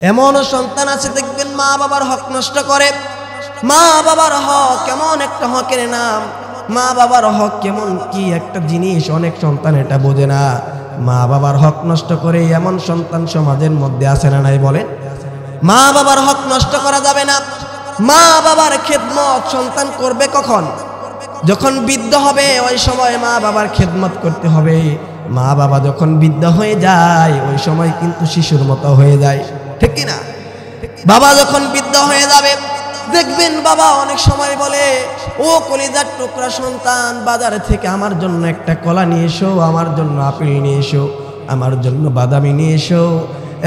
এমনও সন্তান আছে দেখবেন মা বাবার হক নষ্ট করে। মা বাবার হক কেমন একটা হকের নাম, মা বাবার হক কেমন কি একটা জিনিস, অনেক সন্তান এটা বোঝে না। মা বাবার হক নষ্ট করে এমন সন্তান সমাজের মধ্যে আছে না নাই বলেন? মা বাবার হক নষ্ট করা যাবে না। মা বাবার খেদমত সন্তান করবে কখন? যখন বৃদ্ধ হবে, ওই সময় মা বাবার খেদমত করতে হবে। মা বাবা যখন বৃদ্ধ হয়ে যায়, ওই সময় কিন্তু শিশুর মতো হয়ে যায়, ঠিক কি না? বাবা যখন বৃদ্ধ হয়ে যাবে, দেখবেন বাবা অনেক সময় বলে, ও কলিজার টুকরা সন্তান, বাজার থেকে আমার জন্য একটা কলা নিয়ে এসো, আমার জন্য আপেল নিয়ে এসো, আমার জন্য বাদামি নিয়ে এসো।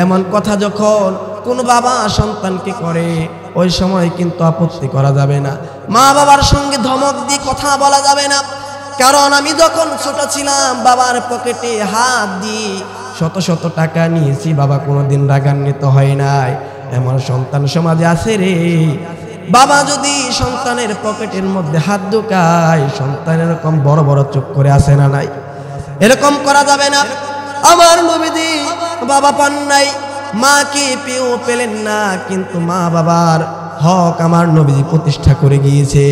এমন কথা যখন কোন বাবা সন্তানকে করে, ওই সময় কিন্তু আপত্তি করা যাবে না। মা বাবার সঙ্গে ধমক দিয়ে কথা বলা যাবে না। কারণ আমি যখন ছোট ছিলাম, বাবার পকেটে হাত দিয়ে শত শত টাকা নিয়েছি, বাবা কোনোদিন রাগান্বিত হয় নাই। এমন সন্তান সমাজে আছে রে। বাবা যদি সন্তানের পকেটের মধ্যে হাত ঢুকায়, সন্তান এরকম বড় বড় চোখ করে আসে না নাই? এরকম করা যাবে না। আমার নবীজি বাবা পান নাই, মাকে পেলেন না, কিন্তু মা বাবার হক আমার নবীজি প্রতিষ্ঠা করে গিয়েছে।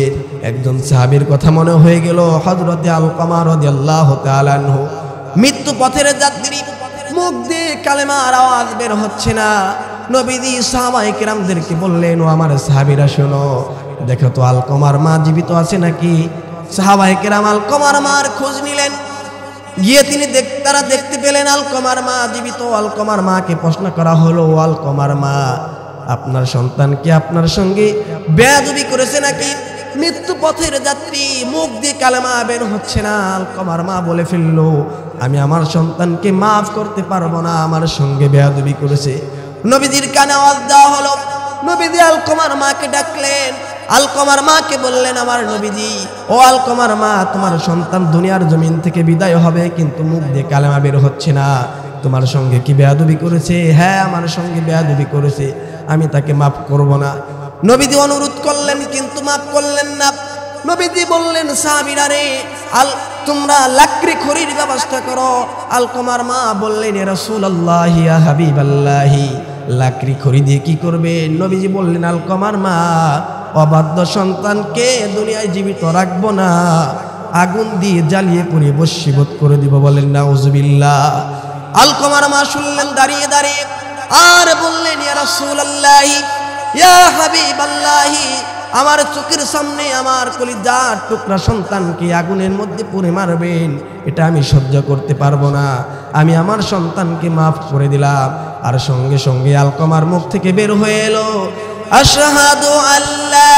একজন সাহাবীর কথা মনে হয়ে গেল, হযরতে আলকামা রাদিয়াল্লাহু তাআলা আনহু, মৃত্যু পথের যাত্রী, মুখ দিয়ে কালেমার আওয়াজ বের হচ্ছে না। নবীজি সাহাবায়ে কেরামদেরকে বললেন, ও আমার সাহাবীরা শোনো, দেখো তো আলকামার মা জীবিত আছে নাকি? সাহাবায়ে কেরাম আলকামার মার খোঁজ নিলেন। গিয়ে তারা দেখতে পেলেন আলকামার মা জীবিত। আলকামার মাকে প্রশ্ন করা হলো, আলকামার মা, আপনার সন্তান কি আপনার সঙ্গে বেয়াদবি করেছে নাকি? মৃত্যু পথের যাত্রী, মুখ দিয়ে কালেমা বের হচ্ছে না। আলকামার মা বলে ফেললো, আমি আমার সন্তানকে মাফ করতে পারবো না, আমার সঙ্গে বেয়াদবি করেছে। নবীজির কানে আওয়াজ দেওয়া হলো। নবীজি আলকামার মাকে ডাকলেন। আলকামার মাকে বললেন, আমার নবীজি, ও আলকামার মা, তোমার সন্তান দুনিয়ার জমিন থেকে বিদায় হবে, কিন্তু মুখ দিয়ে কালেমা বের হচ্ছে না। তোমার সঙ্গে কি বেয়াদবি করেছে? হ্যাঁ, আমার সঙ্গে বেয়াদবি করেছে, আমি তাকে মাফ করব না। নবীজি অনুরোধ করলেন, কিন্তু মাফ করলেন না। নবীজি বললেন, সাহাবীরা রে, তোমরা লাকড়ি খড়ির ব্যবস্থা করো। আলকামার মা বললেন, ইয়া রাসূলুল্লাহ, ইয়া হাবিবাল্লাহি, লাকড়ি খড়ি দিয়ে কি করবে? নবীজি বললেন, আলকামার মা, অবাধ্য সন্তানকে দুনিয়ায় জীবিত রাখবো না, আগুন দিয়ে জ্বালিয়ে পুড়িয়ে বশীভূত করে দিব। বলেন নাউজুবিল্লাহ। আলকামার মা শুনলেন দাঁড়িয়ে দাঁড়িয়ে, আর বললেন, ইয়া রাসূলুল্লাহ, ইয়া হাবিবাল্লাহি, আমার চোখের সামনে আমার কলিজার টুকরা সন্তানকে আগুনের মধ্যে পুড়ে মারবেন, এটা আমি সহ্য করতে পারবো না, আমি আমার সন্তানকে মাফ করে দিলাম। আর সঙ্গে সঙ্গে আলকামার মুখ থেকে বের হয়ে এলো, আশহাদু আল্লা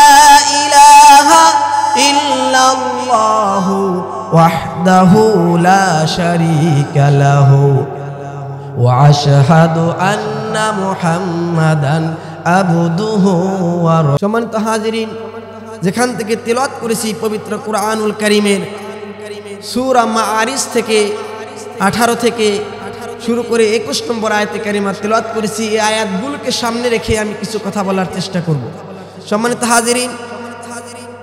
ইলাহা ইল্লাল্লাহু ওয়াহদাহু লা শারীকা লাহু ওয়া আশহাদু আন্না মুহাম্মাদান আবদুহু ওয়া রাসূলুহু। সম্মানিত হাজিরিন, যেখান থেকে তিলাওয়াত করেছি পবিত্র কুরআনুল কারীমের সূরা মাআরিজ থেকে 18 থেকে শুরু করে 21 নম্বর আয়াতে কারিমা তিলাওয়াত করেছি। এই আয়াতগুলোকে সামনে রেখে আমি কিছু কথা বলার চেষ্টা করব। সম্মানিত হাজিরিন,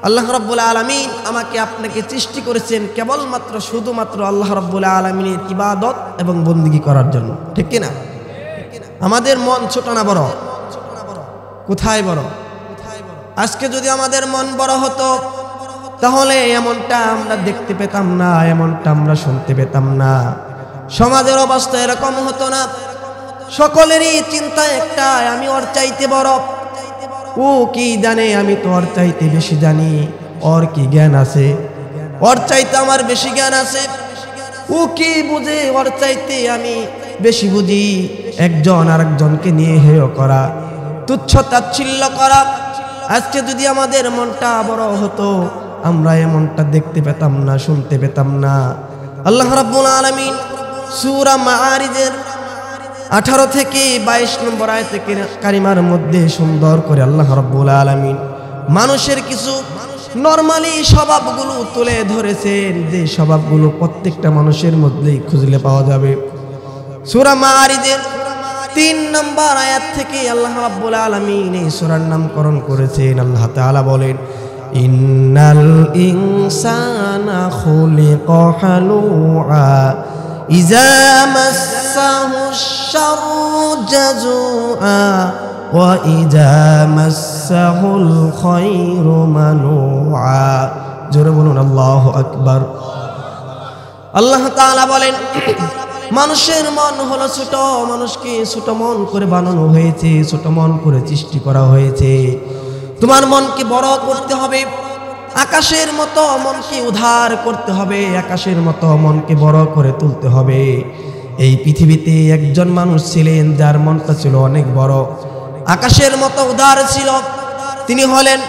আল্লাহ রাব্বুল আলামিন আমাকে আপনাকে সৃষ্টি করেছেন কেবলমাত্র শুধুমাত্র আল্লাহ রাব্বুল আলামিনের ইবাদত এবং বন্দেগী করার জন্য, ঠিক কি না? আমাদের মন ছোট না বড়? কোথায় বড়? আজকে যদি আমাদের মন বড় হতো, তাহলে এমনটা আমরা দেখতে পেতাম না, এমনটা আমরা শুনতে পেতাম না। সমাজের অবস্থা এরকম হতো না। সকলেরই চিন্তা একটা, আমি ওর চাইতে বড়, ও কি জানে, আমি তো ওর চাইতে বেশি জানি, ওর কি জ্ঞান আছে, ওর চাইতে আমার বেশি জ্ঞান আছে, ও কি বুঝে, ওর চাইতে আমি বেশি বুঝি। একজন আরেকজনকে নিয়ে হেয় করা, তুচ্ছ তাচ্ছিল্য করা। আজকে যদি আমাদের মনটা বড় হতো, আমরা এমনটা দেখতে পেতাম না, শুনতে পেতাম না। আল্লাহ রাব্বুল আলামিন সূরা মাআরিজের 18 থেকে 22 নম্বর আয়াতে কারিমার মধ্যে সুন্দর করে আল্লাহ রাব্বুল আলামিন মানুষের কিছু নরমালি স্বভাবগুলো তুলে ধরেছেন, যে স্বভাবগুলো প্রত্যেকটা মানুষের মধ্যেই খুঁজলে পাওয়া যাবে। সূরা মাআরিজের 3 নম্বর আয়াত থেকে আল্লাহ রাব্বুল আলামিন এই সূরার নামকরণ করেছেন। আল্লাহ তাআলা বলেন, ইন্নাল ইনসানা খুলিকা হালুআ ইযা মাসসাহুশ শাররু জাজুআ ওয়া ইযা মাসসাহুল খায়রু মানুআ। জোরে বলুন আল্লাহু আকবার। আল্লাহ তাআলা বলেন, মানুষের মন হলো ছোট, মানুষকে ছোট মন করে বানানো হয়েছে, ছোট মন করে সৃষ্টি করা হয়েছে। তোমার মনকে বড় করতে হবে, আকাশের মতো মনকে উদ্ধার করতে হবে, আকাশের মতো মনকে বড় করে তুলতে হবে। এই পৃথিবীতে একজন মানুষ ছিলেন যার মনটা ছিল অনেক বড়, আকাশের মতো উদার ছিল। তিনি হলেন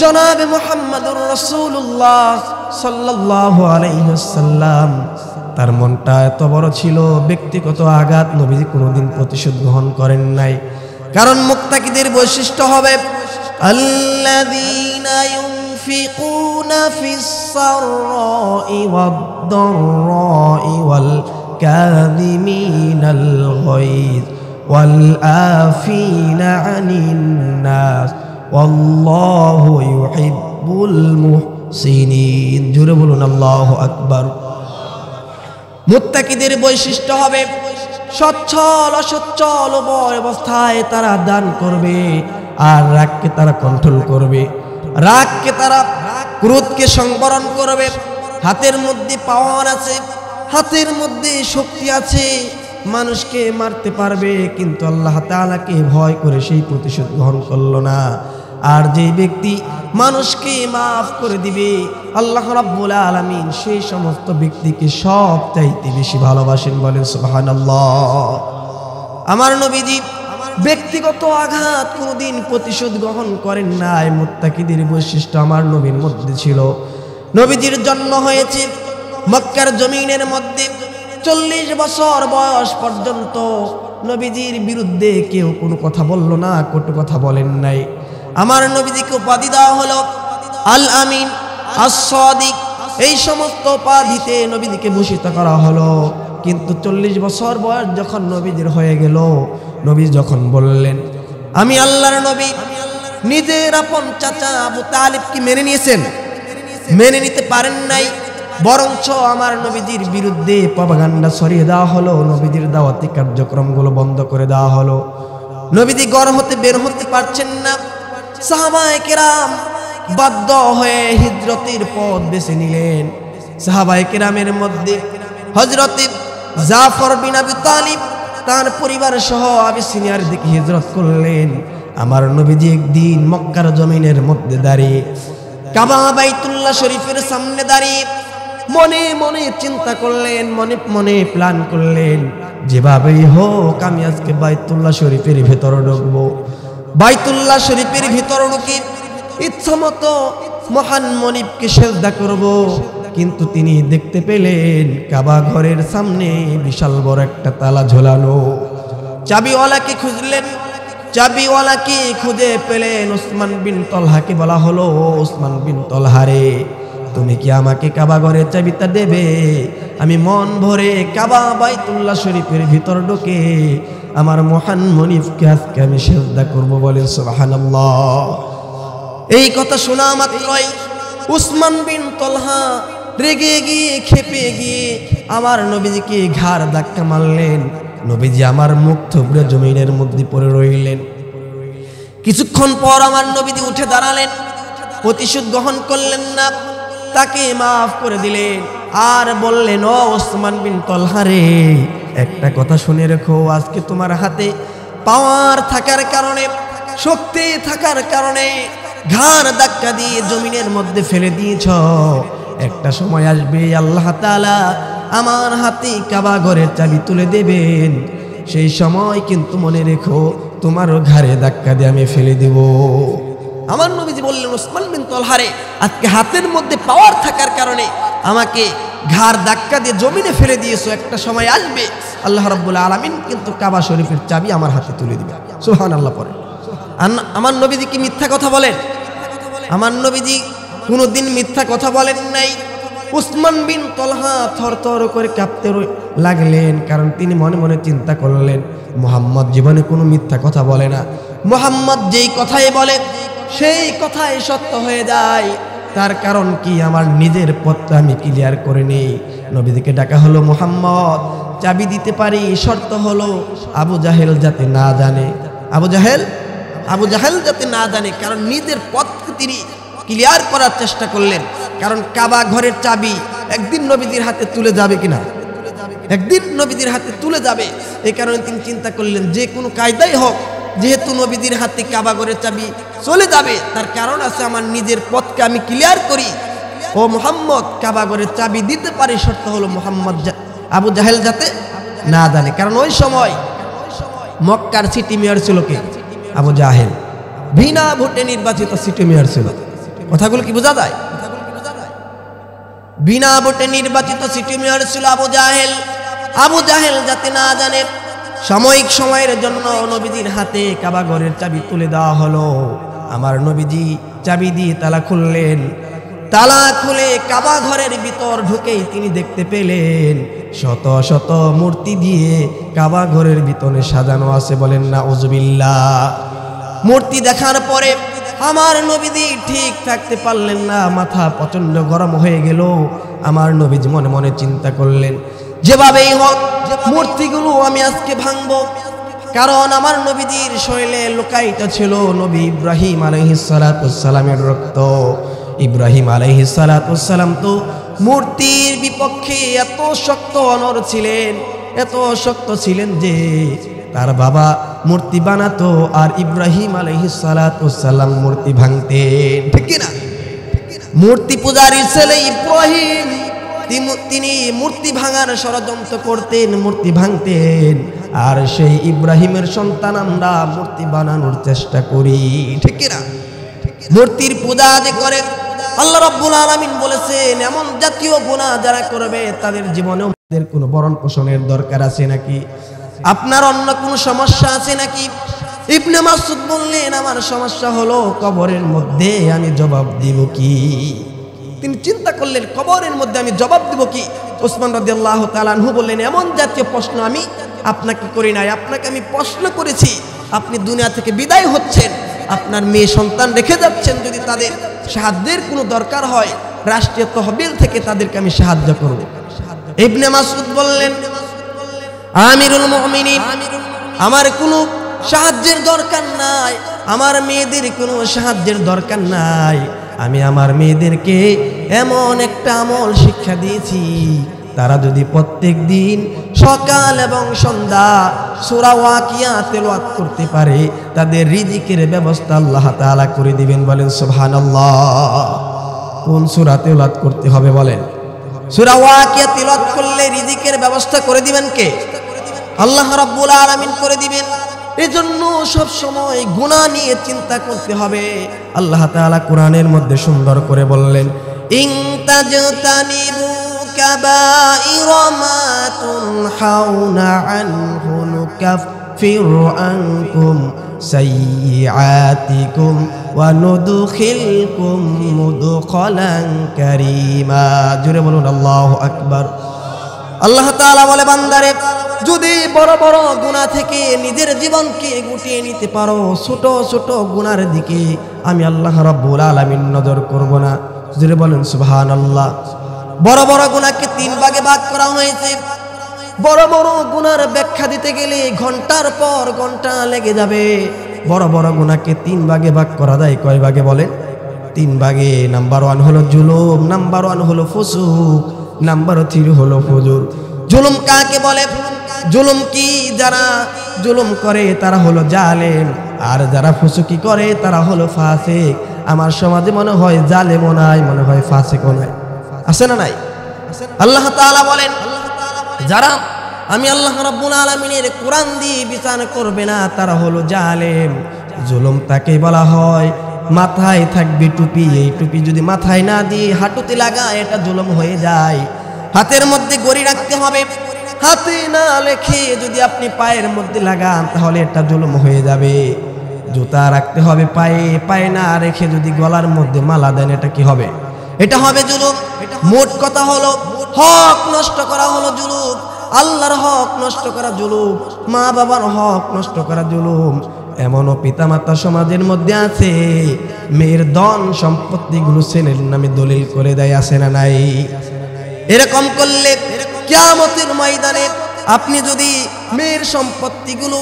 জনাবে মুহাম্মদুর রাসূলুল্লাহ সাল্লাল্লাহু আলাইহি ওয়াসাল্লাম। তার মনটা এত বড় ছিল, ব্যক্তিগত আঘাত নবীজি কোনোদিন প্রতিশোধ গ্রহণ করেন নাই। কারণ মুত্তাকিদের বৈশিষ্ট্য হবে আল্লাযীনা ইউনফিকুনা ফিস সাররাই ওয়াদ দাররাই ওয়াল কাযিমিনাল গায়জ ওয়াল আফিনা আনিন নাস ওয়াল্লাহু ইউহিব্বুল মুহসিনিন। জোরে বলুন আল্লাহু আকবার। মুত্তাকিদের বৈশিষ্ট্য হবে সচ্ছল অসচ্ছল উভয় অবস্থায় তারা দান করবে, আর রাগকে তারা কন্ট্রোল করবে, রাগকে তারা ক্রোধকে সংবরণ করবে। হাতের মধ্যে পাওয়ার আছে, হাতের মধ্যে শক্তি আছে, মানুষকে মারতে পারবে, কিন্তু আল্লাহ তাআলাকে ভয় করে সেই প্রতিশোধ গ্রহণ করলো না। আর যে ব্যক্তি মানুষকে মাফ করে দিবে, আল্লাহ রাব্বুল আলামিন সেই সমস্ত ব্যক্তিকে সবচাইতে বেশি ভালোবাসেন। বলেন সুবহানাল্লাহ। আমার নবীজি ব্যক্তিগত আঘাত কোনোদিন প্রতিশোধ গ্রহণ করেন নাই। মুত্তাকিদের বৈশিষ্ট্য আমার নবীর মধ্যে ছিল। নবীজির জন্ম হয়েছে মক্কার জমিনের মধ্যে। 40 বছর বয়স পর্যন্ত নবীজির বিরুদ্ধে কেউ কোনো কথা বলল না, কটু কথা বলেন নাই। আমার নবীজিকে উপাধি দেওয়া হলো আল আমিন, আস-সাদিক। এই সমস্ত উপাধিতে নবীজিকে ভূষিত করা হলো। কিন্তু 40 বছর বয়স যখন নবীজির হয়ে গেল, নবী যখন বললেন আমি আল্লাহর নবী, নিজের আপন চাচা আবু তালিবকে মেনে নিয়েছেন? মেনে নিতে পারেন নাই, বরঞ্চ আমার নবীজির বিরুদ্ধে প্রপাগান্ডা ছড়িয়ে দেওয়া হলো, নবীজির দাওয়াতি কার্যক্রমগুলো বন্ধ করে দেওয়া হলো। নবীজি ঘর হতে বের হতে পারছেন না। সাহাবায়ে কেরাম বাধ্য হয়ে হিজরতের পথ বেছে নিলেন। সাহাবায়ে কেরামের মধ্যে হযরত জাফর বিন আবি তালিব তার পরিবার সহ আবিসিনিয়ার দিকে হিজরত করলেন। আমার নবীজি একদিন মক্কার জমিনের মধ্যে দাঁড়িয়ে কাবা বাইতুল্লাহ শরীফের সামনে দাঁড়িয়ে মনে মনে চিন্তা করলেন, মনে মনে প্ল্যান করলেন, যেভাবেই হোক আমি আজকে বাইতুল্লাহ শরীফের ভেতরে ঢুকবো। বাইতুল্লাহ শরীফের ভিতর ঢুকে ইচ্ছামতো মহান মনিবকে সেজদা করব। কিন্তু তিনি দেখতে পেলেন কাবা ঘরের সামনে বিশাল বড় একটা তালা ঝোলানো। চাবিওয়ালাকে খুঁজলেন, চাবিওয়ালাকে খুঁজে পেলেন উসমান বিন তলহাকে। বলা হলো, উসমান বিন তলহা রে, তুমি কি আমাকে কাবা ঘরের চাবিটা দেবে? আমি মন ভরে কাবা বাইতুল্লাহ শরীফের ভিতর ঢুকে আমার মহান মনিবকে আজকে আমি সেজদা করব। বলেন সুবহানাল্লাহ। এই কথা শোনা মাত্রই উসমান বিন তলহা রেগে গিয়ে খেপে গিয়ে আমার নবীজিকে ঘাড় ধাক্কা মারলেন। নবীজি আমার মুখ থুবড়ে জমিনের মধ্যে পড়ে রইলেন। কিছুক্ষণ পর আমার নবীজি উঠে দাঁড়ালেন, প্রতিশোধ গ্রহণ করলেন না, তাকে মাফ করে দিলেন। আর বললেন, ও উসমান বিন তলহা রে, একটা কথা শুনে রেখো, আজকে তোমার হাতে পাওয়ার থাকার কারণে, শক্তি থাকার কারণে ঘাড় ধাক্কা দিয়ে জমিনের মধ্যে ফেলে দিয়েছ। একটা সময় আসবে আল্লাহ তাআলা আমার হাতে কাবা ঘরের চাবি তুলে দেবেন। সেই সময় কিন্তু মনে রেখো, তোমারও ঘাড়ে ধাক্কা দিয়ে আমি ফেলে দেব। আমার নবীজি বললেন, উসমান বিন তলহা রে, আজকে হাতের মধ্যে পাওয়ার থাকার কারণে আমাকে ঘাড় ধাক্কা দিয়ে জমিনে ফেলে দিয়েছো। একটা সময় আসবে আল্লাহ রাব্বুল আলামিন কিন্তু কাবা শরীফের চাবি আমার হাতে তুলে দিবে। সুবহানাল্লাহ। পরে আমার নবীজি কি মিথ্যা কথা বলেন? আমার নবীজি কোনোদিন মিথ্যা কথা বলেন নাই। উসমান বিন তলহা থরথর করে কাঁপতে লাগলেন, কারণ তিনি মনে মনে চিন্তা করলেন, মুহাম্মদ জীবনে কোনো মিথ্যা কথা বলে না। মুহাম্মদ যেই কথাই বলে সেই কথাই সত্য হয়ে যায়। তার কারণ কি আমার নিজের পথটা আমি ক্লিয়ার করে নেই। নবীকে ডাকা হলো, মুহাম্মদ চাবি দিতে পারি, শর্ত হলো আবু জাহেল যাতে না জানে। আবু জাহেল যাতে না জানে, কারণ নিজের পথকে তিনি ক্লিয়ার করার চেষ্টা করলেন। কারণ কাবা ঘরের চাবি একদিন নবীজির হাতে তুলে যাবে কিনা, একদিন নবীজির হাতে তুলে যাবে। এই কারণে তিনি চিন্তা করলেন যে কোনো কায়দাই হোক, যেহেতু নবীজির হাতে কাবা ঘরের চাবি চলে যাবে, তার কারণ আছে, আমার নিজের পথকে আমি ক্লিয়ার করি। ও মুহাম্মদ কাবা ঘরের চাবি দিতে পারি, শর্ত হলো আবু জাহেল যাতে না জানে। কারণ ওই সময় মক্কার সিটি মেয়র ছিল কে? আবু জাহেল। বিনা ভোটে নির্বাচিত সিটি মেয়র ছিল। কথাগুলো কি বোঝা যায়? বিনা ভোটে নির্বাচিত সিটি মেয়র ছিল আবু জাহেল। আবু জাহেল যাতে না জানে, সাময়িক সময়ের জন্য নবীজির হাতে কাবা ঘরের চাবি তুলে দেওয়া হলো। আমার নবীজি চাবি দিয়ে তালা খুললেন। তালা খুলে কাবা ঘরের ভিতর ঢুকেই তিনি দেখতে পেলেন শত শত মূর্তি দিয়ে কাবা ঘরের ভিতরে সাজানো আছে। বলেন নাউজুবিল্লাহ। মূর্তি দেখার পরে আমার নবীজি ঠিক থাকতে পারলেন না, মাথা প্রচন্ড গরম হয়ে গেল। আমার নবীজি মনে মনে চিন্তা করলেন, যেভাবেই হোক মূর্তিগুলো আমি আজকে ভাঙবো। কারণ আমার নবীজির শরীরে লুকায়িত ছিল নবী ইব্রাহিম আলাইহিস সালামের রক্ত। ইব্রাহিম আলাইহিস সালাম তো মূর্তির বিপক্ষে এত শক্ত অনড় ছিলেন, এত শক্ত ছিলেন যে তার বাবা মূর্তি বানাতো আর ইব্রাহিম আলাইহিস সালাম মূর্তি ভাঙতেন। ঠিক না? মূর্তি পূজারীর ছেলে ইব্রাহিম তিনি মূর্তি ভাঙার ষড়যন্ত্র করতেন, মূর্তি ভাঙতেন। আর সেই ইব্রাহিমের সন্তান আমরা মূর্তি বানানোর চেষ্টা করি। ঠিক না? মূর্তির পূজা যে করে, আল্লাহ রাব্বুল আলামিন বলেছেন এমন জাতীয় গুনাহ যারা করবে তাদের জীবনেও কোনো ভরণ পোষণের দরকার আছে নাকি? আপনার অন্য কোনো সমস্যা আছে নাকি? ইবনে মাসউদ বললেন আমার সমস্যা হলো কবরের মধ্যে আমি জবাব দিব কি। তিনি চিন্তা করলেন কবরের মধ্যে আমি জবাব দিব কি। ওসমান রাদিয়াল্লাহু তাআলা আনহু বললেন এমন জাতীয় প্রশ্ন আমি আপনাকে করি নাই, আপনাকে আমি প্রশ্ন করেছি। আপনি দুনিয়া থেকে বিদায় হচ্ছেন, আপনার মেয়ে সন্তান রেখে যাচ্ছেন, যদি তাদের সাহায্যের কোনো দরকার হয় রাষ্ট্রীয় তহবিল থেকে তাদেরকে আমি সাহায্য করব। ইবনে মাসউদ বললেন আমিরুল মুমিনিন, আমার কোনো সাহায্যের দরকার নাই, আমার মেয়েদের কোনো সাহায্যের দরকার নাই। আমি আমার মেয়েদেরকে এমন একটা আমল শিক্ষা দিয়েছি, তারা যদি প্রত্যেক দিন সকাল এবং সন্ধ্যা সূরা ওয়াকিয়া তেলাওয়াত করতে পারে তাদের রিজিকের ব্যবস্থা আল্লাহ তাআলা করে দিবেন। বলেন সুবহানাল্লাহ। কোন সূরা তেলাওয়াত করতে হবে বলেন? সূরা ওয়াকিয়া তেলাওয়াত করলে রিজিকের ব্যবস্থা করে দিবেন কে? আল্লাহ রাব্বুল আলামিন করে দিবেন। এজন্য সব সময় গুনাহ নিয়ে চিন্তা করতে হবে। আল্লাহ তাআলা কোরআনের মধ্যে সুন্দর করে বললেন ইন তাজতানিবু কাবাইরা মা তুনহাউনা আনহু নুকাফির আনকুম সাইয়্যাতিকুম ওয়া নুদখিলকুম মুদখালান কারীমা। জোরে বলুন আল্লাহু আকবার। আল্লাহ তাআলা বলে বান্দারে যদি বড় বড় গুনাহ থেকে নিজের জীবনকে গুটিয়ে নিতে পারো, ছোট ছোট গুনার দিকে আমি আল্লাহ রাব্বুল আলামিন নজর করব না। জোরে বলেন সুবহানাল্লাহ। বড় বড় গুনাহকে তিন ভাগে ভাগ করা হয়েছে। বড় বড় গুনার ব্যাখ্যা দিতে গেলে ঘন্টার পর ঘন্টা লেগে যাবে। বড় বড় গুনাহকে তিন ভাগে ভাগ করা যায়। কয় ভাগে বলেন? তিন ভাগে। নাম্বার 1 হলো জুলুম, নাম্বার 1 হলো ফুসুক, নাম্বার 3 হলো ফুজুর। জুলুম কাকে বলে? জুলুম কি? যারা জুলুম করে তারা হলো জালেম, আর যারা ফুসুকি করে তারা হলো ফাসিক। আমার সমাজে মনে হয় জালেমও নাই, মনে হয় ফাসিকও নাই। আছে না নাই? আল্লাহ তাআলা বলেন যারা আমি আল্লাহ রাব্বুল আলামিনের কোরআন দিয়ে বিচার করবে না তারা হলো জালেম। জুলুম তাকে বলা হয় মাথায় থাকবে টুপি, এই টুপি যদি মাথায় না দিয়ে হাঁটুতে লাগায় এটা জুলুম হয়ে যায়। হাতের মধ্যে ঘড়ি রাখতে হবে, হাতে না লেখে যদি আপনি পায়ের মধ্যে লাগান তাহলে এটা জুলুম হয়ে যাবে। জুতা রাখতে হবে পায়ে, পায়ে না রেখে যদি গলার মধ্যে মালা দেন এটা কি হবে? এটা হবে জুলুম। মোট কথা হলো হক নষ্ট করা হলো জুলুম, আল্লাহর হক নষ্ট করা জুলুম, মা বাবার হক নষ্ট করা জুলুম। এমনও পিতামাতা সমাজের মধ্যে আছে মেয়ের ধন সম্পত্তিগুলো ছেলের নামে দলিল করে দেয়, আছে না নাই? এরকম করলে কিয়ামতের ময়দানে আপনি যদি মেয়ের সম্পত্তিগুলো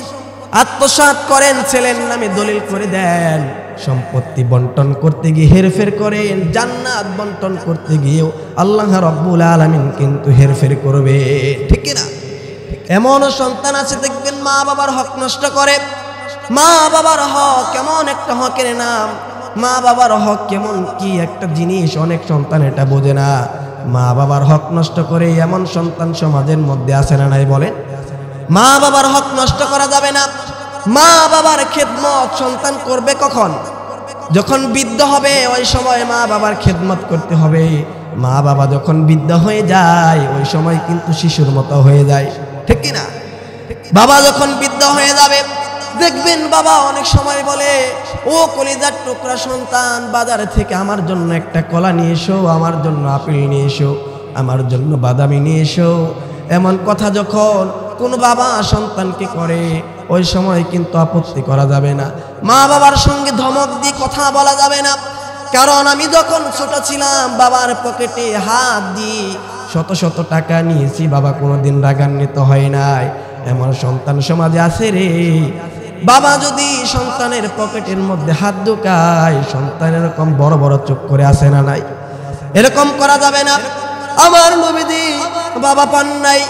আত্মসাৎ করেন, ছেলের নামে দলিল করে দেন, সম্পত্তি বন্টন করতে গিয়ে হেরফের করেন, জান্নাত বন্টন করতে গিয়েও আল্লাহ রাব্বুল আলামিন কিন্তু হেরফের করবে, ঠিক না? এমনও সন্তান আছে দেখবেন মা বাবার হক নষ্ট করে। মা বাবার হক কেমন একটা হকের নাম, মা বাবার হক কেমন কি একটা জিনিস, অনেক সন্তান এটা বোঝে না। মা বাবার হক নষ্ট করে এমন সন্তান সমাজের মধ্যে আছে না নাই বলেন? মা বাবার হক নষ্ট করা যাবে না। মা বাবার খেদমত সন্তান করবে কখন? যখন বৃদ্ধ হবে, ওই সময় মা বাবার খেদমত করতে হবে। মা বাবা যখন বৃদ্ধ হয়ে যায়, ওই সময় কিন্তু শিশুর মতো হয়ে যায়, ঠিক কি না? বাবা যখন বৃদ্ধ হয়ে যাবে, দেখবেন বাবা অনেক সময় বলে, ও কলিজার টুকরা সন্তান, বাজার থেকে আমার জন্য একটা কলা নিয়ে এসো, আমার জন্য আপেল নিয়ে এসো, আমার জন্য বাদামি নিয়ে এসো। এমন কথা যখন কোনো বাবা সন্তানকে করে, ওই সময় কিন্তু আপত্তি করা যাবে না। মা বাবার সঙ্গে ধমক দিয়ে কথা বলা যাবে না। কারণ আমি যখন ছোট ছিলাম, বাবার পকেটে হাত দিয়ে শত শত টাকা নিয়েছি, বাবা কোনোদিন রাগান্বিত হয় নাই। এমন সন্তান সমাজে আছে রে। বাবা যদি সন্তানের পকেটের মধ্যে হাত ঢুকায়, সন্তান এরকম বড় বড় চোখ করে আসে না নাই? এরকম করা যাবে না। আমার নবীজি বাবা পান নাই,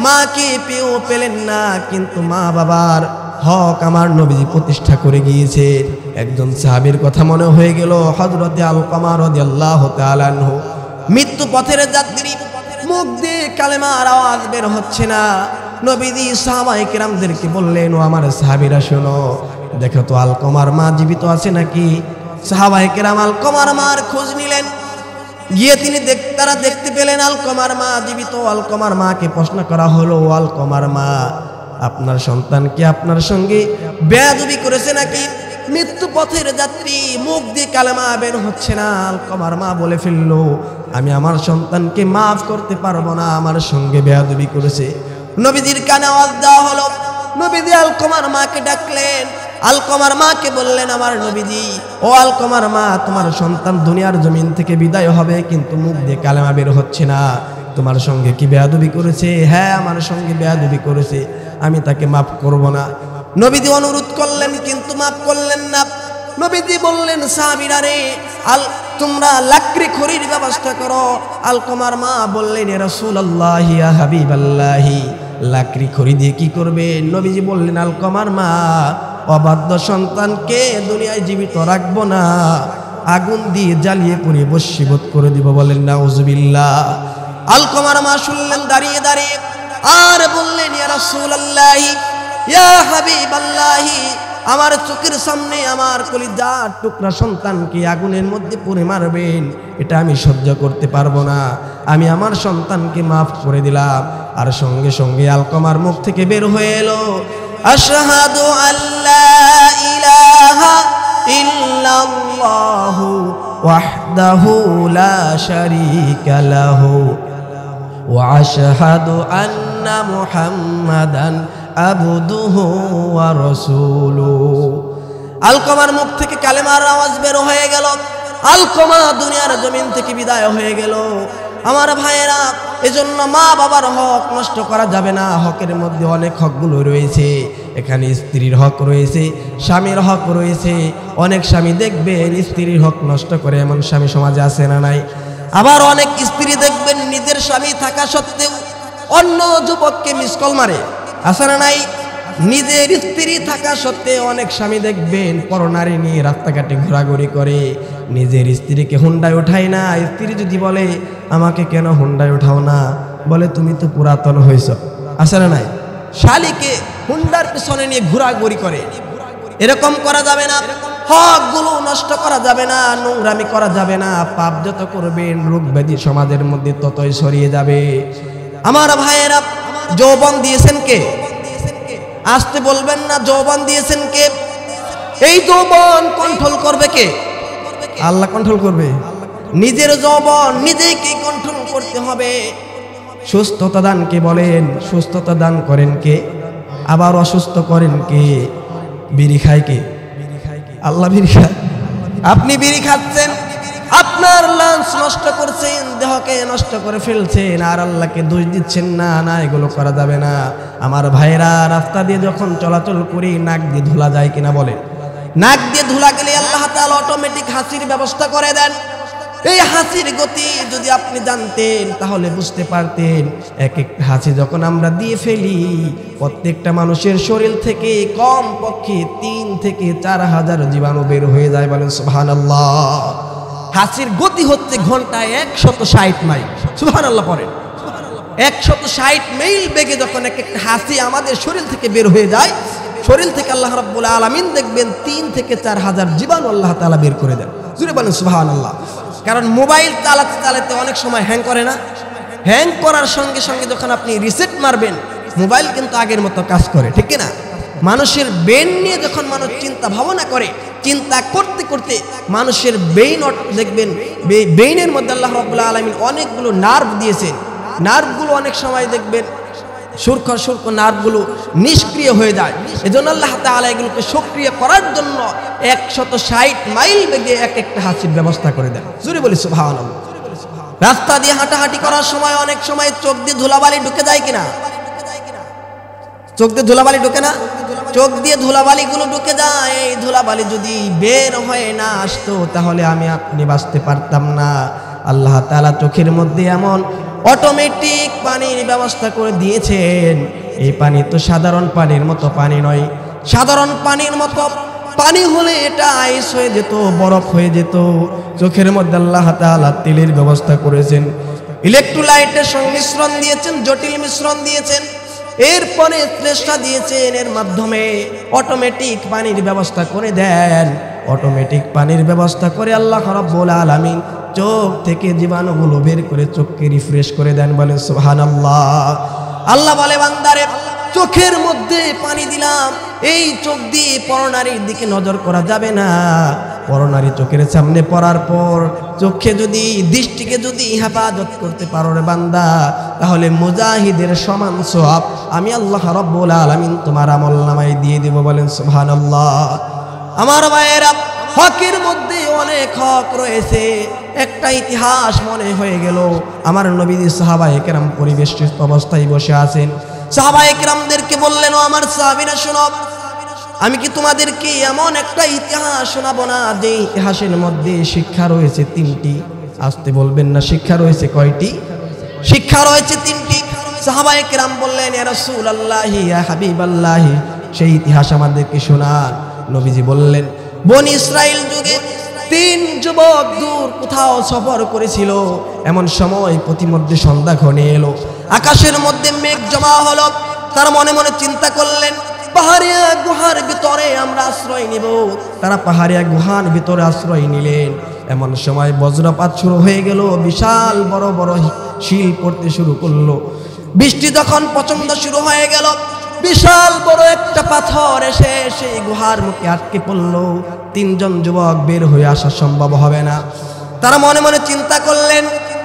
মাকে পেও পেলেন না, কিন্তু মা বাবার হক আমার নবীজি প্রতিষ্ঠা করে গিয়েছে। একজন সাহাবীর কথা মনে হয়ে গেল, হযরতে আলকামা রাদিয়াল্লাহু তাআলা আনহু, মৃত্যু পথের যাত্রী, মুখ দিয়ে কালেমার আওয়াজ বের হচ্ছে না। নবীজি সাহাবায়ে কেরামদেরকে বললেন, ও আমার সাহাবীরা শোনো, দেখো তো আলকামার মা জীবিত আছে নাকি? সাহাবায়ে কেরাম আলকামার মার খোঁজ নিলেন। গিয়ে তারা দেখতে পেলেন আলকামার মা জীবিত। আলকামার মাকে প্রশ্ন করা হলো, আলকামার মা, আপনার সন্তান কি আপনার সঙ্গে বেয়াদবি করেছে নাকি? মৃত্যু পথের যাত্রী, মুখ দিয়ে কালেমা বের হচ্ছে না। আলকামার মা বলে ফেললো, আমি আমার সন্তানকে মাফ করতে পারবো না, আমার সঙ্গে বেয়াদবি করেছে। নবীজির কানে আওয়াজ দেওয়া হলো। নবীজি আলকামার মাকে ডাকলেন। আলকামার মাকে বললেন, আমার নবীজি, ও আলকামার মা, তোমার সন্তান দুনিয়ার জমিন থেকে বিদায় হবে, কিন্তু মুখ দিয়ে কালেমা বের হচ্ছে না। তোমার সঙ্গে কি বেয়াদবি করেছে? হ্যাঁ, আমার সঙ্গে বেয়াদবি করেছে, আমি তাকে মাফ করব না। নবীজি অনুরোধ করলেন, কিন্তু মাফ করলেন না। নবীজি বললেন, সাহাবীরা রে, তোমরা লাকড়ি খড়ির ব্যবস্থা করো। আলকামার মা বললেন, ইয়া রাসূলুল্লাহ, ইয়া হাবিবাল্লাহি, লাকড়ি খড়ি দিয়ে কি করবে? নবীজি বললেন, আলকামার মা, অবাধ্য সন্তানকে দুনিয়ায় জীবিত রাখবো না, আগুন দিয়ে জ্বালিয়ে পুড়িয়ে বশীভূত করে দিব। বলেন নাউযুবিল্লাহ। আলকামার মা শুনলেন দাঁড়িয়ে দাঁড়িয়ে, আর বললেন, ইয়া রাসূলুল্লাহ, ইয়া হাবিবাল্লাহ, আমার চোখের সামনে আমার কলিজার টুকরা সন্তানকে আগুনের মধ্যে পুড়ে মারবেন, এটা আমি সহ্য করতে পারবো না, আমি আমার সন্তানকে মাফ করে দিলাম। আর সঙ্গে সঙ্গে আলকামার মুখ থেকে বের হয়ে এলো, আশহাদু আল্লা ইলাহা ইল্লাল্লাহু ওয়াহদাহু লা শারীকা লাহু ওয়া আশহাদু আন্না মুহাম্মাদান আবদুহু ওয়া রাসূলুহু। আলকামার মুখ থেকে কালেমার আওয়াজ বের হয়ে গেল। আলকামা দুনিয়ার জমিন থেকে বিদায় হয়ে গেল। আমার ভাইয়েরা, এজন্য মা বাবার হক নষ্ট করা যাবে না। হকের মধ্যে অনেক হকগুলো রয়েছে। এখানে স্ত্রীর হক রয়েছে, স্বামীর হক রয়েছে। অনেক স্বামী দেখবেন স্ত্রীর হক নষ্ট করে, এমন স্বামী সমাজে আছে না নাই? আবার অনেক স্ত্রী দেখবেন নিজের স্বামী থাকা সত্ত্বেও অন্য যুবককে মিসকল মারে, আছে না নাই? নিজের স্ত্রী থাকা সত্ত্বেও অনেক স্বামী দেখবেন পরনারী নিয়ে রাস্তাঘাটে ঘোরাঘুরি করে, নিজের স্ত্রীকে হুন্ডায় ওঠায় না। স্ত্রী যদি বলে, আমাকে কেন হুন্ডায় ওঠাও না, বলে তুমি তো পুরাতন হয়েছ, আছে না নাই? শালীকে হুন্ডার পিছনে নিয়ে ঘোরাঘুরি করে। এরকম করা যাবে না। হকগুলো নষ্ট করা যাবে না, নোংরামি করা যাবে না। পাপ যত করবেন, রোগ ব্যাধি সমাজের মধ্যে ততই ছড়িয়ে যাবে। আমার ভাইয়েরা, যৌবন দিয়েছেন কে? আসতে বলবেন না, যৌবন দিয়েছেন কে? এই যৌবন কন্ট্রোল করবে কে? আল্লাহ কন্ট্রোল করবে। নিজের যৌবন নিজেকে কন্ট্রোল করতে হবে। সুস্থতা দান কে বলেন? সুস্থতা দান করেন কে? আবার অসুস্থ করেন কে? বিড়ি খায় কে? আল্লাহ বিড়ি খায়। আপনি বিড়ি খাচ্ছেন, আপনার লাঞ্চ নষ্ট করছেন, দেহকে নষ্ট করে ফেলছেন, আর আল্লাহকে দোষ দিচ্ছেন না। না, এগুলো করা যাবে না। আমার ভাইরা, রাস্তা দিয়ে যখন চলাচল করি নাক দিয়ে ধুলা যায় কিনা বলেন? নাক দিয়ে ধুলা গেলে আল্লাহ তাআলা অটোমেটিক হাসির ব্যবস্থা করে দেন। এই হাসির গতি যদি আপনি জানতেন তাহলে বুঝতে পারতেন, এক একটা হাসি যখন আমরা দিয়ে ফেলি প্রত্যেকটা মানুষের শরীর থেকে কম পক্ষে 3 থেকে 4,000 জীবাণু বের হয়ে যায়। বলেন সুবহানাল্লাহ। হাসির গতি হচ্ছে ঘন্টায় 160 মাইল। সুবহানাল্লাহ পড়েন। 160 মাইল বেগে যখন এক একটা হাসি আমাদের শরীর থেকে বের হয়ে যায়, শরীর থেকে আল্লাহ রাব্বুল আলামিন দেখবেন 3 থেকে 4,000 জীবাণু আল্লাহ তাআলা বের করে দেন। জোরে বলেন সুবহানাল্লাহ। কারণ মোবাইল চালাতে চালাতে অনেক সময় হ্যাং করে না? হ্যাং করার সঙ্গে সঙ্গে যখন আপনি রিসেট মারবেন, মোবাইল কিন্তু আগের মতো কাজ করে, ঠিক কি না? মানুষের ব্রেন নিয়ে যখন মানুষ চিন্তা ভাবনা করে, চিন্তা করতে করতে মানুষের ব্রেইন দেখবেন, ব্রেইনের মধ্যে আল্লাহ রাব্বুল আলামিন অনেকগুলো নার্ভ দিয়েছেন। নার্ভগুলো অনেক সময় দেখবেন সুরখর নার্ভগুলো নিষ্ক্রিয় হয়ে যায়। এজন্য আল্লাহ তাআলা এগুলোকে সক্রিয় করার জন্য 160 মাইল বেগে এক একটা হাসির ব্যবস্থা করে দেন। জোরে বলি সুবহানাল্লাহ। রাস্তা দিয়ে হাঁটাহাঁটি করার সময় অনেক সময় চোখ দিয়ে ধুলাবালি ঢুকে যায় কিনা? চোখ দিয়ে ধুলাবালি ঢুকে না? চোখ দিয়ে ধুলাবালিগুলো ঢুকে যায়। এই ধুলাবালি যদি বের হয়ে না আসতো তাহলে আমি আপনি বাঁচতে পারতাম না। আল্লাহ তাআলা চোখের মধ্যে এমন অটোমেটিক পানির ব্যবস্থা করে দিয়েছেন। এই পানি তো সাধারণ পানির মতো পানি নয়। সাধারণ পানির মতো পানি হলে এটা আইস হয়ে যেত, বরফ হয়ে যেত। চোখের মধ্যে আল্লাহ তাআলা তেলের ব্যবস্থা করেছেন, ইলেকট্রোলাইটের সংমিশ্রণ দিয়েছেন, জটিল মিশ্রণ দিয়েছেন, এরপরে চেষ্টা দিয়েছেন, এর মাধ্যমে অটোমেটিক পানির ব্যবস্থা করে দেন। অটোমেটিক পানির ব্যবস্থা করে আল্লাহ রাব্বুল আলামিন চোখ থেকে জীবাণুগুলো বের করে চোখকে রিফ্রেশ করে দেন। বলেন সুবহানাল্লাহ। আল্লাহ বলে, বান্দারে চোখের মধ্যে পানি দিলাম, এই চোখ দিয়ে পরনারীর দিকে নজর করা যাবে না। পরনারী চোখের সামনে পড়ার পর চোখে যদি দৃষ্টিকে যদি হেফাজত করতে পারো রে বান্দা, তাহলে মুজাহিদের সমান সওয়াব আমি আল্লাহ রাব্বুল আলামিন তোমার আমলনামায় দিয়ে দেব। বলেন সুবহানাল্লাহ। আমার ভাইয়েরা, হকের মধ্যে অনেক হক রয়েছে। একটা ইতিহাস মনে হয়ে গেল, আমার নবীজি সাহাবায়ে কেরাম পরিবেষ্টিত অবস্থায় বসে আছেন। সাহাবায়ে কেরামদেরকে বললেন, ও আমার সাহাবীরা শোনো, আমি কি তোমাদেরকে এমন একটা ইতিহাস শোনাবো না যে ইতিহাসের মধ্যে শিক্ষা রয়েছে 3টি? আসতে বলবেন না, শিক্ষা রয়েছে কয়টি? শিক্ষা রয়েছে 3টি। সাহাবায়ে কেরাম বললেন, ইয়া রাসূলুল্লাহ, ইয়া হাবিবাল্লাহ, সেই ইতিহাস আমাদেরকে শোনান। নবীজি বললেন, বনি ইসরাইল যুগে 3 যুবক দূর কোথাও সফর করেছিল। এমন সময় প্রতিমধ্যে সন্ধ্যা ঘনিয়ে এলো, আকাশের মধ্যে মেঘ জমা হলো। তারা মনে মনে চিন্তা করলেন, পাহাড়িয়া গুহার ভিতরে আমরা আশ্রয় নিব। তারা পাহাড়িয়া গুহার ভিতরে আশ্রয় নিলেন। এমন সময় বজ্রপাত শুরু হয়ে গেল, বিশাল বড় বড় শিল পড়তে শুরু করলো। বৃষ্টি যখন প্রচন্ড শুরু হয়ে গেল, বিশাল বড় একটা পাথর এসে সেই গুহার মুখে আটকে পড়ল। 3 জন যুবক বের হয়ে আসা সম্ভব হবে না। তারা মনে মনে চিন্তা করলেন,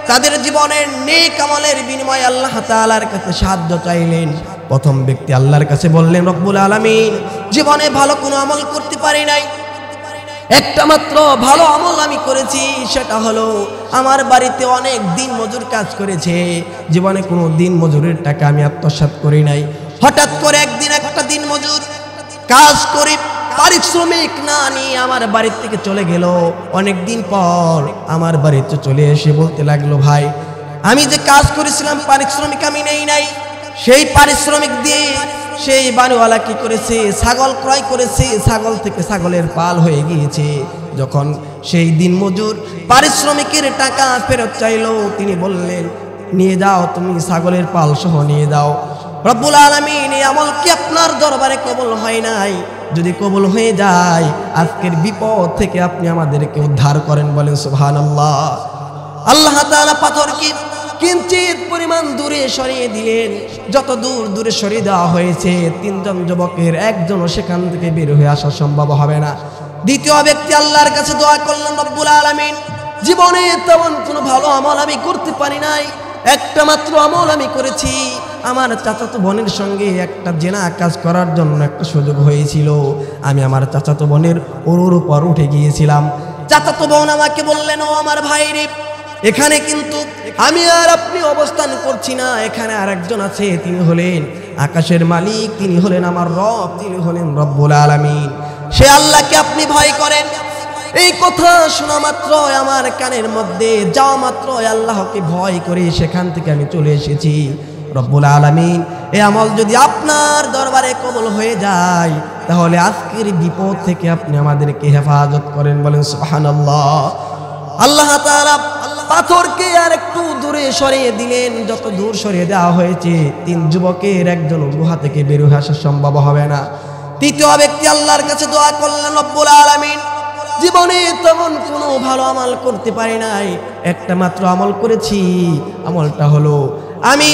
তাদের জীবনের নেক আমলের বিনিময়ে আল্লাহ তাআলার কাছে সাহায্য চাইলেন। প্রথম ব্যক্তি আল্লাহর কাছে বললেন, রব্বুল আলামিন, জীবনে ভালো কোনো আমল করতে পারি নাই, একটা মাত্র ভালো আমল আমি করেছি, সেটা হলো আমার বাড়িতে অনেক দিন মজুর কাজ করেছে, জীবনে কোনো দিন মজুরের টাকা আমি আত্মসাৎ করি নাই। হঠাৎ করে একদিন একটা দিন মজুর কাজ করে পারিশ্রমিক না নিয়ে আমার বাড়ি থেকে চলে গেল। অনেক দিন পর আমার বাড়িতে চলে এসে বলতে লাগলো, ভাই, আমি যে কাজ করেছিলাম পারিশ্রমিক আমি নেই নাই। সেই পারিশ্রমিক দিয়ে সেই বাড়িওয়ালা কি করেছে, ছাগল ক্রয় করেছে, ছাগল থেকে ছাগলের পাল হয়ে গিয়েছে। যখন সেই দিন মজুর পারিশ্রমিকের টাকা ফেরত চাইলো, তিনি বললেন, নিয়ে যাও, তুমি ছাগলের পাল সহ নিয়ে যাও। রব্বুল আলামিন, এই আমল কি আপনার দরবারে কবুল হয় নাই? যদি কবুল হয়ে যায়, আজকের বিপদ থেকে আপনি আমাদেরকে উদ্ধার করেন। বলেন সুবহানাল্লাহ। আল্লাহ তাআলা পাথরকে কিঞ্চিত পরিমাণ দূরে সরিয়ে দিলেন। যত দূর দূরে সরিয়ে দেওয়া হয়েছে, 3 জন যুবকের একজনও সেখান থেকে বের হয়ে আসা সম্ভব হবে না। দ্বিতীয় ব্যক্তি আল্লাহর কাছে দোয়া করলেন, রব্বুল আলামিন, জীবনে তেমন কোনো ভালো আমল আমি করতে পারি নাই, একটা মাত্র আমল আমি করেছি। আমার চাচাতো বোনের সঙ্গে একটা জেনা কাজ করার জন্য একটা সুযোগ হয়েছিল। আমি আমার চাচাতো বোনের ওর উপর উঠে গিয়েছিলাম। চাচাতো বোন আমাকে বললেন, ও আমার ভাই রে, এখানে কিন্তু আমি আর আপনি অবস্থান করছি না, এখানে আরেকজন আছে, তিনি হলেন আকাশের মালিক, তিনি হলেন আমার রব, তিনি হলেন রব্বুল আলামিন। সে আল্লাহকে আপনি ভয় করেন। এই কথা শোনা মাত্র আমার কানের মধ্যে যাওয়া মাত্র আল্লাহকে ভয় করে সেখান থেকে আমি চলে এসেছি। রব্বুল আলামিন, এই আমল যদি আপনার দরবারে কবুল হয়ে যায় তাহলে আজকের বিপদ থেকে আপনি আমাদেরকে হেফাজত করেন, বলেন সুবহানাল্লাহ। আল্লাহ তাআলা পাথরকে আর একটু দূরে সরিয়ে দিলেন। যত দূর সরিয়ে দেওয়া হয়েছে, 3 যুবকের একজন গুহা থেকে বের হয়ে আসা সম্ভব হবে না। তৃতীয় ব্যক্তি আল্লাহর কাছে দোয়া করলেন, রব্বুল আলামিন, জীবনে তেমন কোনো ভালো আমল করতে পারি নাই, একটা মাত্র আমল করেছি। আমলটা হলো আমি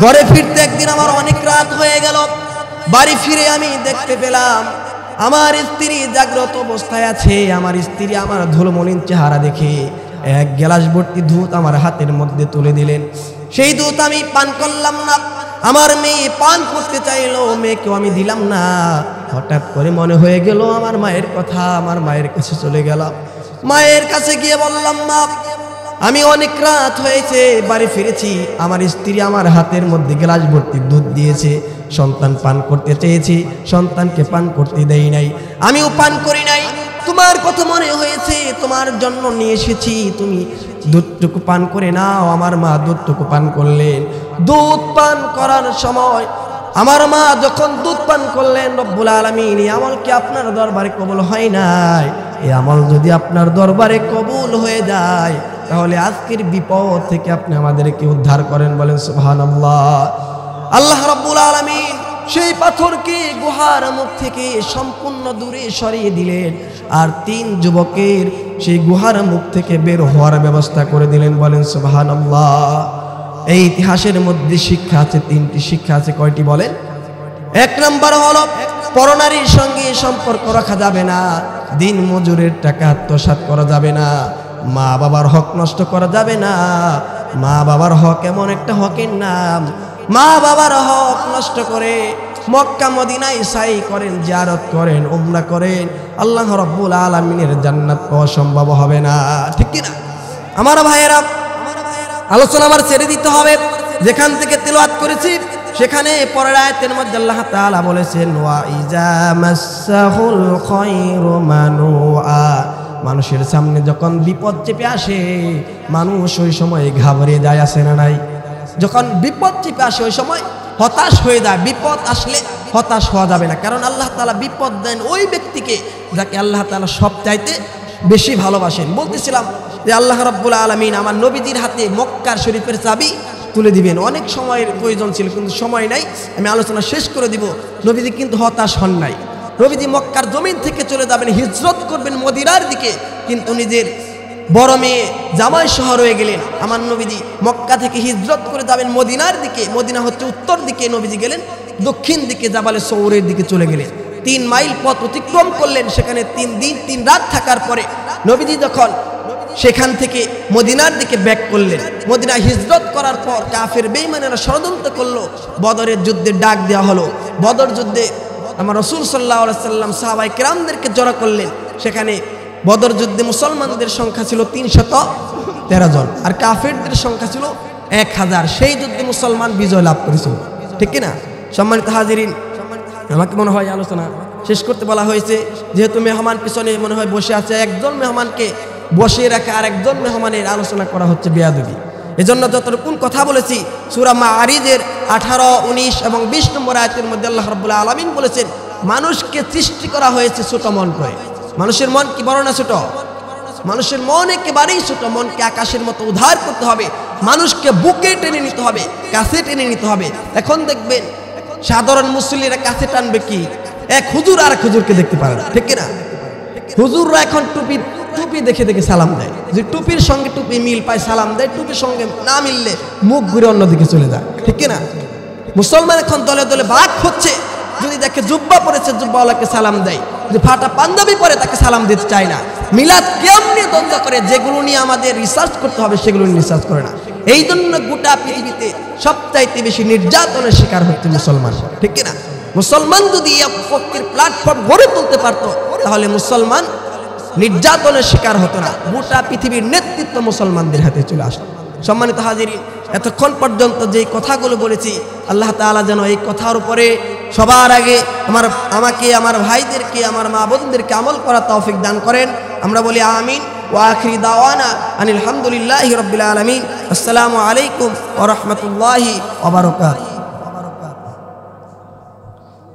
ঘরে ফিরতে একদিন আমার অনেক রাত হয়ে গেল। বাড়ি ফিরে আমি দেখতে পেলাম আমার স্ত্রী জাগ্রত অবস্থায় আছে। আমার স্ত্রী আমার ধুলোমলিন চেহারা দেখে 1 গ্লাস ভর্তি দুধ আমার হাতের মধ্যে তুলে দিলেন। সেই দুধ আমি পান করলাম না। আমার মেয়ে পান করতে চাইলো, মেয়েকেও আমি দিলাম না। হঠাৎ করে মনে হয়ে গেল আমার মায়ের কথা। আমার মায়ের কাছে চলে গেলাম। মায়ের কাছে গিয়ে বললাম, মা, আমি অনেক রাত হয়েছে, বাড়ি ফিরেছি, আমার স্ত্রী আমার হাতের মধ্যে গ্লাস ভর্তি দুধ দিয়েছে, সন্তান পান করতে চেয়েছি, সন্তানকে পান করতে দেই নাই, আমিও পান করি নাই। তোমার কথা মনে হয়েছে, তোমার জন্য নিয়ে এসেছি, তুমি দুধটুকু পান করে নাও। আমার মা দুধটুকু পান করলেন। দুধ পান করার সময় আমার মা যখন দুধ পান করলেন, রব্বুল আলামিন, এই আমল কি আপনার দরবারে কবুল হয় নাই? এই আমল যদি আপনার দরবারে কবুল হয়ে যায় তাহলে আজকের বিপদ থেকে আপনি আমাদেরকে উদ্ধার করেন, বলেন সুবহানাল্লাহ। আল্লাহ রাব্বুল আলামিন সেই পাথরকে গুহার মুখ থেকে সম্পূর্ণ দূরে সরিয়ে দিলেন আর 3 যুবকের সেই গুহার মুখ থেকে বের হওয়ার ব্যবস্থা করে দিলেন, বলেন সুবহানাল্লাহ। এই ইতিহাসের মধ্যে শিক্ষা আছে, 3টি শিক্ষা আছে। কয়টি বলেন? 1 নম্বর হলো পরনারীর সঙ্গে সম্পর্ক রাখা যাবে না, দিন মজুরের টাকা আত্মসাৎ করা যাবে না, মা বাবার হক নষ্ট করা যাবে না। মা বাবার হক এমন একটা হকের নাম, মা বাবার হক নষ্ট করে মক্কা মদিনায় সাই করেন, জিয়ারত করেন, উমরা করেন, আল্লাহ রাব্বুল আলামিনের জান্নাত পাওয়া সম্ভব হবে না, ঠিক কি না? আমার ভাইয়েরা, আলোচনা আমার ছেড়ে দিতে হবে। যেখান থেকে তেলাওয়াত করেছি সেখানে পরের আয়াতের মধ্যে আল্লাহ তাআলা বলেছেন, ওয়া ইজা মাসসাহুল খায়রু মানুআ, মানুষের সামনে যখন বিপদ চেপে আসে মানুষ ওই সময় ঘাবড়ে যায়, আছে না নাই? যখন বিপদ চেপে আসে ওই সময় হতাশ হয়ে যায়। বিপদ আসলে হতাশ হওয়া যাবে না, কারণ আল্লাহ তাআলা বিপদ দেন ওই ব্যক্তিকে যাকে আল্লাহ তাআলা সবচাইতে বেশি ভালোবাসেন। বলতেছিলাম যে আল্লাহ রাব্বুল আলামিন আমার নবীজির হাতে মক্কার শরীফের চাবি তুলে দিবেন। অনেক সময়ের প্রয়োজন ছিল কিন্তু সময় নাই, আমি আলোচনা শেষ করে দিব। নবীজি কিন্তু হতাশ হন নাই। নবীজি মক্কার জমিন থেকে চলে যাবেন, হিজরত করবেন মদিনার দিকে, কিন্তু নিজের বড় মেয়ে জামাই সহ রয়ে গেলেন। আমার নবীজি মক্কা থেকে হিজরত করে যাবেন মদিনার দিকে। মদিনা হচ্ছে উত্তর দিকে, নবীজি গেলেন দক্ষিণ দিকে, জাবালে সৌরের দিকে চলে গেলেন। 3 মাইল পথ অতিক্রম করলেন। সেখানে 3 দিন 3 রাত থাকার পরে নবীজি যখন সেখান থেকে মদিনার দিকে ব্যাক করলেন, মদিনা হিজরত করার পর কাফের বেঈমানেরা ষড়যন্ত্র করলো, বদরের যুদ্ধে ডাক দেওয়া হলো। বদর যুদ্ধে আমার রাসূল সাল্লাল্লাহু আলাইহি সাল্লাম সাহাবায়ে কেরামদেরকে জড়ো করলেন। সেখানে বদর যুদ্ধে মুসলমানদের সংখ্যা ছিল 313 জন আর কাফেরদের সংখ্যা ছিল 1000। সেই যুদ্ধে মুসলমান বিজয় লাভ করেছিল, ঠিক কি না? সম্মানিত হাজিরিন, আমাকে মনে হয় আলোচনা শেষ করতে বলা হয়েছে। যেহেতু মেহমান পিছনে মনে হয় বসে আছে, একজন মেহমানকে বসিয়ে রাখা আর একজন মেহমানের আলোচনা করা হচ্ছে বেয়াদবি। এজন্য যতটুকুন কথা বলেছি সূরা মাআরিজের 18, 19 এবং 20 নম্বর আয়াতের মধ্যে আল্লাহ রাব্বুল আলামিন বলেছেন, মানুষকে সৃষ্টি করা হয়েছে ছোট মন করে। মানুষের মন কি বড় না ছোট? মানুষের মন একেবারেই ছোট। মনকে আকাশের মতো উদ্ধার করতে হবে, মানুষকে বুকে টেনে নিতে হবে, কাছে টেনে নিতে হবে। এখন দেখবেন সাধারণ মুসল্লিরা কাছে টানবে কি, এক হুজুর আর এক হুজুরকে দেখতে পারে না, ঠিক না? হুজুররা এখন টুপি দেখে দেখে সালাম দেয়, যে টুপির সঙ্গে টুপি মিল পায় সালাম দেয়, টুপির সঙ্গে না মিললে মুখ ঘুরে অন্যদিকে চলে যায়, ঠিক না? মুসলমান এখন দলে দলে ভাগ হচ্ছে। যদি দেখে জুব্বা পরেছে জুব্বাওয়ালাকে সালাম দেয়, যে ফাটা পাঞ্জাবি পরে তাকে সালাম দিতে চায় না। মিলাদ কিয়াম নিয়ে দ্বন্দ্ব করে, যেগুলো নিয়ে আমাদের রিসার্চ করতে হবে সেগুলো নিয়ে রিসার্চ করে না। এই জন্য গোটা পৃথিবীতে সবচাইতে বেশি নির্যাতনের শিকার হচ্ছে মুসলমান, ঠিক না? মুসলমান যদি পক্ষের প্ল্যাটফর্ম গড়ে তুলতে পারতো তাহলে মুসলমান নির্যাতনের শিকার হতো না, গোটা পৃথিবীর নেতৃত্ব মুসলমানদের হাতে চলে আসতো। সম্মানিত হাজিরিন, এতক্ষণ পর্যন্ত যেই কথাগুলো বলেছি, আল্লাহ তাআলা যেন এই কথার উপরে সবার আগে আমাকে, আমার ভাইদেরকে, আমার মা বোনদেরকে আমল করার তৌফিক দান করেন। আমরা বলি আমিন। ওয়া আখিরি দাওয়ানা আনিল হামদুলিল্লাহি রাব্বিল আলামিন। আসসালামু আলাইকুম ওয়া রাহমাতুল্লাহি ওয়া বারাকাতুহু।